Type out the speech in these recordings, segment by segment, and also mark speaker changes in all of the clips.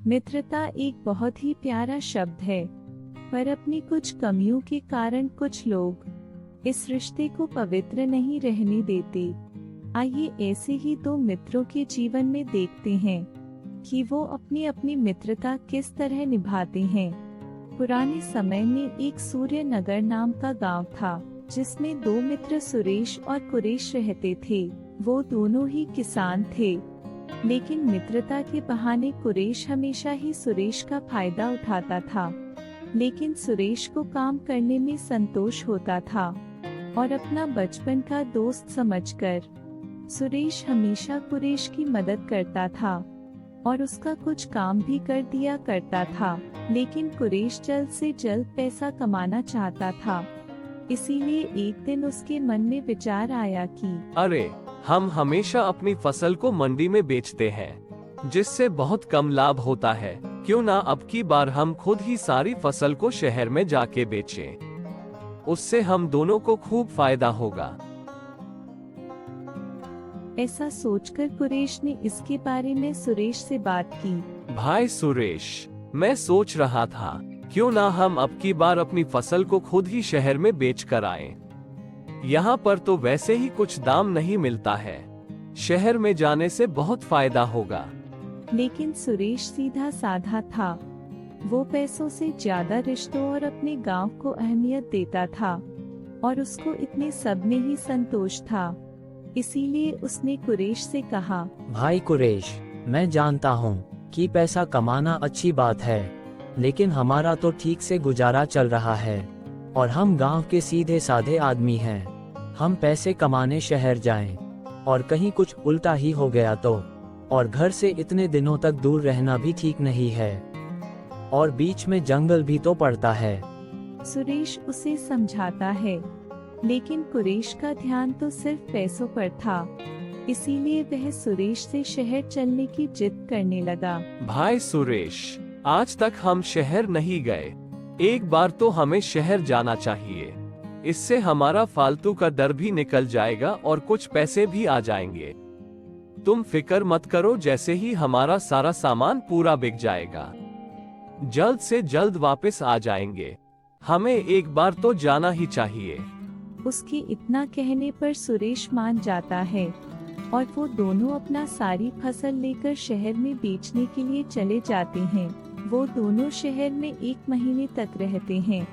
Speaker 1: मित्रता एक बहुत ही प्यारा शब्द है, पर अपनी कुछ कमियों के कारण कुछ लोग इस रिश्ते को पवित्र नहीं रहने देते। आइए ऐसे ही दो मित्रों के जीवन में देखते हैं कि वो अपनी अपनी मित्रता किस तरह निभाते हैं। पुराने समय में एक सूर्यनगर नाम का गांव था, जिसमें दो मित्र सुरेश और कुरेश रहते थे। वो दोनों ही किसान थे, लेकिन मित्रता के बहाने कुरेश हमेशा ही सुरेश का फायदा उठाता था। लेकिन सुरेश को काम करने में संतोष होता था और अपना बचपन का दोस्त समझकर सुरेश हमेशा कुरेश की मदद करता था और उसका कुछ काम भी कर दिया करता था। लेकिन कुरेश जल्द से जल्द पैसा कमाना चाहता था, इसीलिए एक दिन उसके मन में विचार आया कि
Speaker 2: अरे, हम हमेशा अपनी फसल को मंडी में बेचते हैं, जिससे बहुत कम लाभ होता है। क्यों ना अब की बार हम खुद ही सारी फसल को शहर में जाके बेचें। उससे हम दोनों को खूब फायदा होगा।
Speaker 1: ऐसा सोचकर कुरेश ने इसके बारे में सुरेश से बात की।
Speaker 2: भाई सुरेश, मैं सोच रहा था, क्यों ना हम अब की बार अपनी फसल को खुद ही शहर में बेच कर आएं। यहाँ पर तो वैसे ही कुछ दाम नहीं मिलता है, शहर में जाने से बहुत फायदा होगा।
Speaker 1: लेकिन सुरेश सीधा साधा था। वो पैसों से ज्यादा रिश्तों और अपने गांव को अहमियत देता था और उसको इतने सब में ही संतोष था। इसीलिए उसने कुरेश से कहा,
Speaker 3: भाई कुरेश, मैं जानता हूँ कि पैसा कमाना अच्छी बात है, लेकिन हमारा तो ठीक से गुजारा चल रहा है और हम गांव के सीधे साधे आदमी हैं। हम पैसे कमाने शहर जाएं और कहीं कुछ उल्टा ही हो गया तो, और घर से इतने दिनों तक दूर रहना भी ठीक नहीं है, और बीच में जंगल भी तो पड़ता है।
Speaker 1: सुरेश उसे समझाता है, लेकिन कुरेश का ध्यान तो सिर्फ पैसों पर था। इसीलिए वह सुरेश से शहर चलने की जिद करने लगा।
Speaker 2: भाई सुरेश, आज तक हम शहर नहीं गए, एक बार तो हमें शहर जाना चाहिए। इससे हमारा फालतू का डर भी निकल जाएगा और कुछ पैसे भी आ जाएंगे। तुम फिक्र मत करो, जैसे ही हमारा सारा सामान पूरा बिक जाएगा, जल्द से जल्द वापस आ जाएंगे। हमें एक बार तो जाना ही चाहिए।
Speaker 1: उसके इतना कहने पर सुरेश मान जाता है और वो दोनों अपना सारी फसल लेकर शहर में बेचने के लिए चले जाते हैं। वो दोनों शहर में 1 महीने तक रहते हैं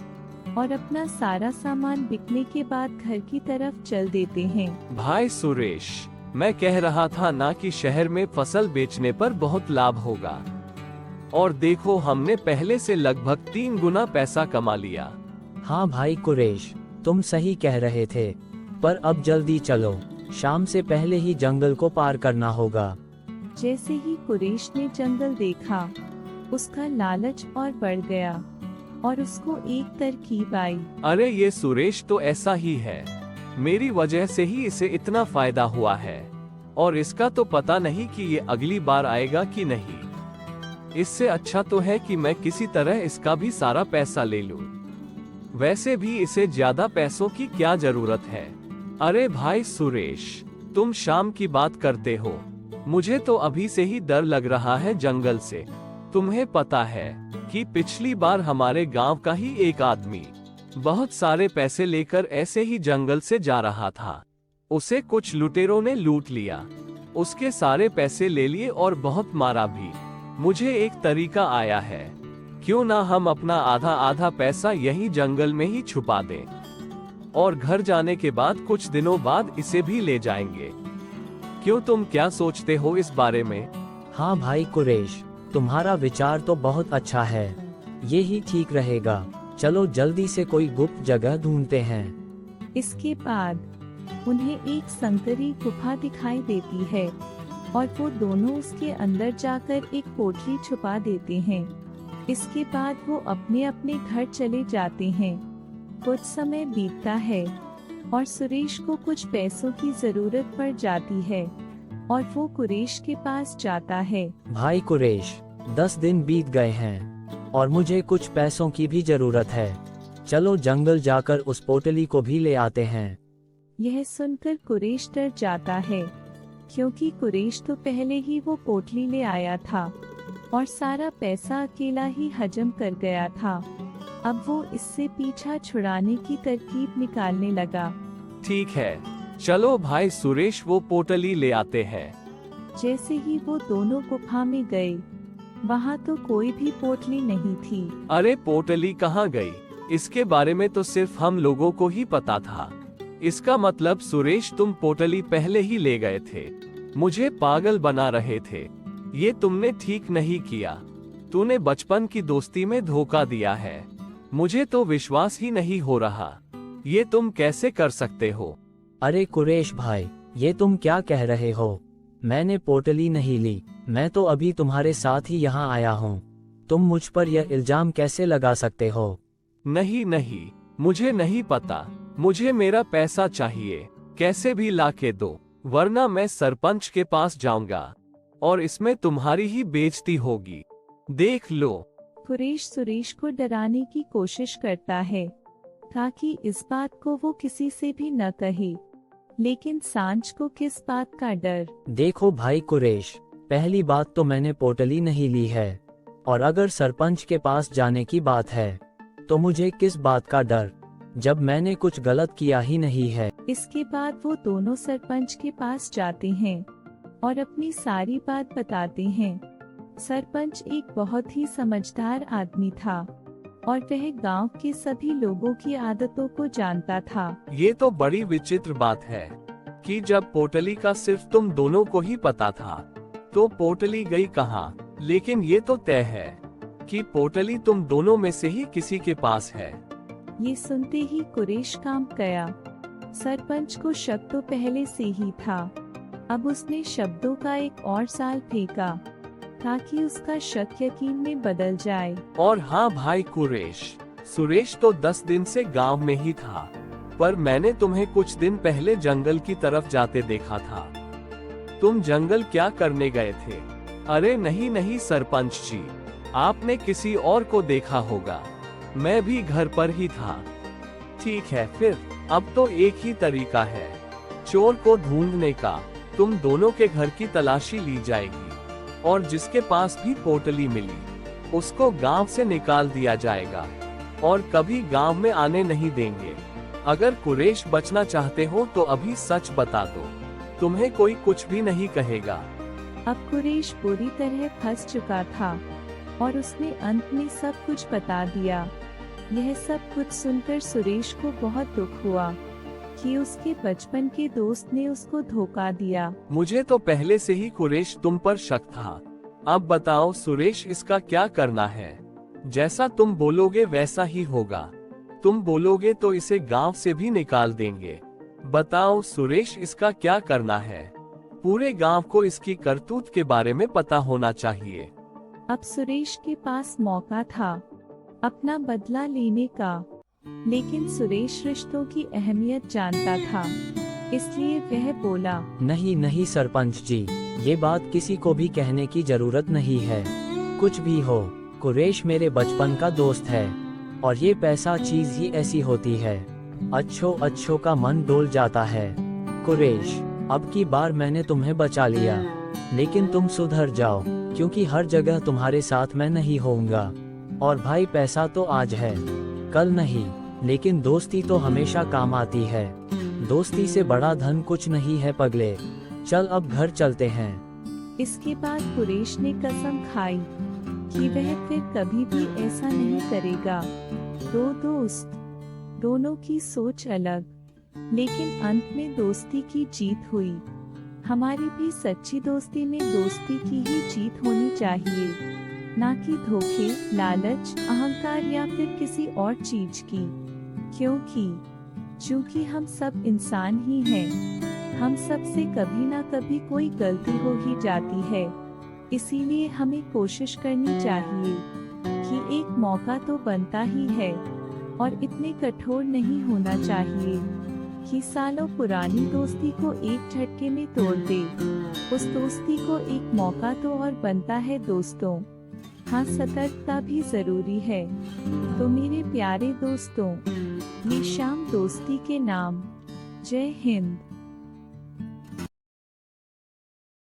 Speaker 1: और अपना सारा सामान बिकने के बाद घर की तरफ चल देते हैं।
Speaker 2: भाई सुरेश, मैं कह रहा था ना कि शहर में फसल बेचने पर बहुत लाभ होगा, और देखो हमने पहले से लगभग 3 गुना पैसा कमा लिया।
Speaker 3: हाँ भाई कुरेश, तुम सही कह रहे थे, पर अब जल्दी चलो, शाम से पहले ही जंगल को पार करना होगा।
Speaker 1: जैसे ही कुरेश ने जंगल देखा, उसका लालच और बढ़ गया और उसको एक तरकीब आई।
Speaker 2: अरे, ये सुरेश तो ऐसा ही है, मेरी वजह से ही इसे इतना फायदा हुआ है, और इसका तो पता नहीं कि ये अगली बार आएगा कि नहीं। इससे अच्छा तो है कि मैं किसी तरह इसका भी सारा पैसा ले लूं। वैसे भी इसे ज्यादा पैसों की क्या जरूरत है। अरे भाई सुरेश, तुम शाम की बात करते हो, मुझे तो अभी से ही डर लग रहा है जंगल से। तुम्हें पता है कि पिछली बार हमारे गांव का ही एक आदमी बहुत सारे पैसे लेकर ऐसे ही जंगल से जा रहा था। उसे कुछ लुटेरों ने लूट लिया, उसके सारे पैसे ले लिए और बहुत मारा भी। मुझे एक तरीका आया है, क्यों ना हम अपना आधा आधा पैसा यहीं जंगल में ही छुपा दें, और घर जाने के बाद कुछ दिनों बाद इसे भी ले जाएंगे। क्यों, तुम क्या सोचते हो इस बारे में?
Speaker 3: हाँ भाई कुरेश, तुम्हारा विचार तो बहुत अच्छा है, ये ही ठीक रहेगा। चलो जल्दी से कोई गुप्त जगह ढूंढते हैं।
Speaker 1: इसके बाद उन्हें एक संकरी गुफा दिखाई देती है और वो दोनों उसके अंदर जाकर एक पोटली छुपा देते हैं। इसके बाद वो अपने अपने घर चले जाते हैं। कुछ समय बीतता है और सुरेश को कुछ पैसों की जरूरत पड़ जाती है और वो कुरेश के पास जाता है।
Speaker 3: भाई कुरेश, 10 दिन बीत गए हैं और मुझे कुछ पैसों की भी जरूरत है। चलो जंगल जाकर उस पोटली को भी ले आते हैं।
Speaker 1: यह सुनकर कुरेश डर जाता है, क्योंकि कुरेश तो पहले ही वो पोटली ले आया था। और सारा पैसा अकेला ही हजम कर गया था। अब वो इससे पीछा छुड़ाने की तरकीब निकालने लगा।
Speaker 2: ठीक है, चलो भाई सुरेश वो पोटली ले आते हैं।
Speaker 1: जैसे ही वो दोनों गुफा में गए, वहाँ तो कोई भी पोटली नहीं थी।
Speaker 2: अरे पोटली कहाँ गई? इसके बारे में तो सिर्फ हम लोगों को ही पता था। इसका मतलब सुरेश तुम पोटली पहले ही ले गए थे, मुझे पागल बना रहे थे। ये तुमने ठीक नहीं किया। तूने बचपन की दोस्ती में धोखा दिया है। मुझे तो विश्वास ही नहीं हो रहा। ये तुम कैसे कर सकते हो?
Speaker 3: अरे कुरेश भाई, ये तुम क्या कह रहे हो? मैंने पोटली नहीं ली, मैं तो अभी तुम्हारे साथ ही यहाँ आया हूँ। तुम मुझ पर यह इल्जाम कैसे लगा सकते हो?
Speaker 2: नहीं नहीं, मुझे नहीं पता। मुझे मेरा पैसा चाहिए, कैसे भी ला के दो, वरना मैं सरपंच के पास जाऊंगा और इसमें तुम्हारी ही बेइज्जती होगी। देख लो।
Speaker 1: कुरेश सुरेश को डराने की कोशिश करता है ताकि इस बात को वो किसी से भी न कहे, लेकिन सांझ को किस बात का डर?
Speaker 3: देखो भाई कुरेश, पहली बात तो मैंने पोटली नहीं ली है, और अगर सरपंच के पास जाने की बात है तो मुझे किस बात का डर, जब मैंने कुछ गलत किया ही नहीं है।
Speaker 1: इसके बाद वो दोनों सरपंच के पास जाते हैं और अपनी सारी बात बताते हैं। सरपंच एक बहुत ही समझदार आदमी था और वह गांव के सभी लोगों की आदतों को जानता था।
Speaker 2: ये तो बड़ी विचित्र बात है कि जब पोटली का सिर्फ तुम दोनों को ही पता था, तो पोटली गई कहाँ? लेकिन ये तो तय है कि पोटली तुम दोनों में से ही किसी के पास है।
Speaker 1: ये सुनते ही कुरेश कांप गया। सरपंच को शक तो पहले से ही था। अब उसने शब्दों का एक और जाल फेंका ताकि उसका शक यकीन में बदल जाए।
Speaker 2: और हाँ भाई कुरेश, सुरेश तो 10 दिन से गांव में ही था, पर मैंने तुम्हें कुछ दिन पहले जंगल की तरफ जाते देखा था। तुम जंगल क्या करने गए थे? अरे नहीं नहीं सरपंच जी, आपने किसी और को देखा होगा, मैं भी घर पर ही था। ठीक है फिर, अब तो एक ही तरीका है चोर को ढूंढने का। तुम दोनों के घर की तलाशी ली जाएगी और जिसके पास भी पोटली मिली उसको गांव से निकाल दिया जाएगा और कभी गांव में आने नहीं देंगे। अगर कुरेश बचना चाहते हो तो अभी सच बता दो, तुम्हें कोई कुछ भी नहीं कहेगा।
Speaker 1: अब कुरेश बुरी तरह फंस चुका था और उसने अंत में सब कुछ बता दिया। यह सब कुछ सुनकर सुरेश को बहुत दुख हुआ कि उसके बचपन के दोस्त ने उसको धोखा दिया।
Speaker 2: मुझे तो पहले से ही कुरेश तुम पर शक था। अब बताओ सुरेश, इसका क्या करना है? जैसा तुम बोलोगे वैसा ही होगा। तुम बोलोगे तो इसे गांव से भी निकाल देंगे। बताओ सुरेश, इसका क्या करना है? पूरे गांव को इसकी करतूत के बारे में पता होना चाहिए।
Speaker 1: अब सुरेश के पास मौका था अपना बदला लेने का, लेकिन सुरेश रिश्तों की अहमियत जानता था, इसलिए वह बोला,
Speaker 3: नहीं नहीं सरपंच जी, ये बात किसी को भी कहने की जरूरत नहीं है। कुछ भी हो, कुरेश मेरे बचपन का दोस्त है और ये पैसा चीज ही ऐसी होती है, अच्छों का मन डोल जाता है। कुरेश, अब की बार मैंने तुम्हें बचा लिया, लेकिन तुम सुधर जाओ, क्योंकि हर जगह तुम्हारे साथ मैं नहीं होऊंगा। और भाई, पैसा तो आज है, कल नहीं, लेकिन दोस्ती तो हमेशा काम आती है। दोस्ती से बड़ा धन कुछ नहीं है पगले। चल अब घर चलते हैं।
Speaker 1: इसके बाद कुरेश ने कसम खाई कि वह फिर कभी भी ऐसा नहीं करेगा। दो दोस्त, दोनों की सोच अलग, लेकिन अंत में दोस्ती की जीत हुई। हमारी भी सच्ची दोस्ती में दोस्ती की ही जीत होनी चाहिए, ना कि धोखे, लालच, अहंकार या फिर किसी और चीज की। क्योंकि हम सब इंसान ही हैं। हम सब से कभी ना कभी कोई गलती हो ही जाती है। इसीलिए हमें कोशिश करनी चाहिए कि एक मौका तो बनता ही है और इतने कठोर नहीं होना चाहिए कि सालों पुरानी दोस्ती को एक झटके में तोड़ दे। उस दोस्ती को एक मौका तो और बनता है दोस्तों। हाँ, सतर्कता भी जरूरी है। तो मेरे प्यारे दोस्तों, ये शाम दोस्ती के नाम। जय हिंद।